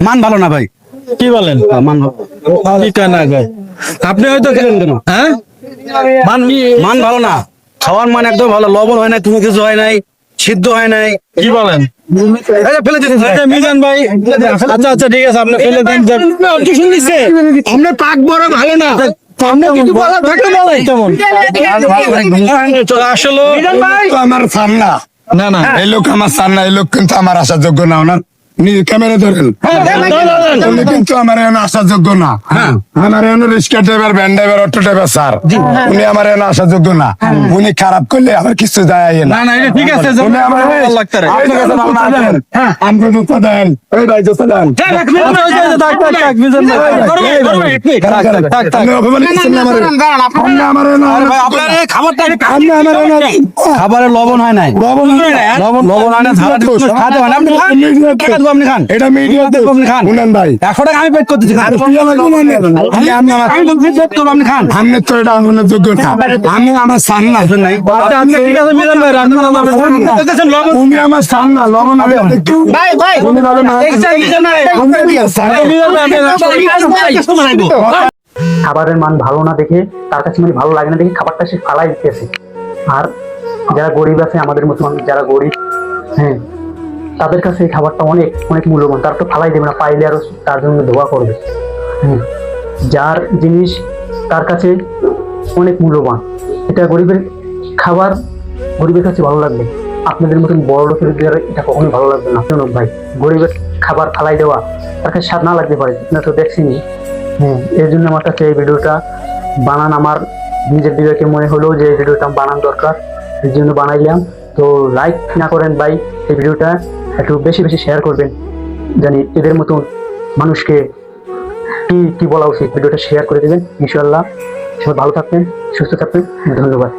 মান ভালো না ভাই। কি বলেন? মান আপনি হয়তো খেলেন কেন? হ্যাঁ, মান ভালো না, খাওয়ার মান একদম ভালো, লবণ হয় নাই, তুমি কিছু হয় নাই, সিদ্ধ হয় নাই। কি বলেন? ফেলে দিতে মিজান ভাই, আচ্ছা আচ্ছা ঠিক আছে, আপনি ফেলে দেন। আমরা পাক বড় ভালো না, কিছু বলার থাকলে বলেন। আসলে আমার চান না, না না, এই লোক আমার চান না, এই লোক কিন্তু আমার আসার যোগ্য না। ওনার ক্যামেরা ধরেন, উনি কিন্তু আমার এখানে আসার যোগ্য না। আমার এখানে রিক্সা driver, van driver, auto driver sir, উনি আমার এখানে আসার যোগ্য না। উনি খারাপ করলে আমার কিছু যায় না। না না, এটা ঠিক আছে, উনি আমার লাগতে রে। আমাকে জুতা দেন, এই ভাই জুতা দেন। আপনি অপমান করছেন না আমারে। আপনি আমার এখানে আপনার এই খাবারটা আপনি আমার এখানে খাবারে লবণ হয় নাই, লবণ হয় না। লবণ হয় না, ঝাল খাতে হয় না। আপনি খান, টাকা দেবো, আপনি খান। এটা মিডিয়া আপনি খান, শুনেন ভাই, 100 টাকা আমি পেড করতেছি, খান। তুই আমার কি মানে? আমি আমার আমি পেড করবো, আপনি খান। সামনে তো এটা আগুনের যোগ্য না। আমি আমার সান না, নাই ঠিক আছে মিজান ভাই, রান্না উনি আমার সান না, লবণ হবে উনি ভালো না। খাবারের মান ভালো না দেখে, তার কাছে মানে ভালো লাগে না দেখে খাবারটা সে ফালাই দিতেছে। আর যারা গরিব আছে, আমাদের মতো মানুষ যারা গরিব, হ্যাঁ, তাদের কাছে এই খাবারটা অনেক অনেক মূল্যবান। তারা তো ফালাই দেবে না, পাইলে আরো তার জন্য দোয়া করবে। হ্যাঁ, যার জিনিস তার কাছে অনেক মূল্যবান। এটা গরিবের খাবার গরিবের কাছে ভালো লাগবে, আপনাদের মতন বড় লোকের এটা কখনোই ভালো লাগবে না। শুনুন ভাই, গরিবের খাবার ফালাই দেওয়া তার কাছে স্বাদ না লাগতে পারে, আপনারা তো দেখছেনই। হ্যাঁ, এর জন্য আমার কাছে এই ভিডিওটা বানান, আমার নিজের দিকে মনে হলো যে এই ভিডিওটা বানান দরকার, এর জন্য বানাইলাম। তো লাইক না করেন ভাই, এই ভিডিওটা একটু বেশি বেশি শেয়ার করবেন, জানি এদের মতন মানুষকে কি কি বলা উচিত, ভিডিওটা শেয়ার করে দেবেন। ইনশাআল্লাহ সবাই ভালো থাকবেন, সুস্থ থাকবেন, ধন্যবাদ।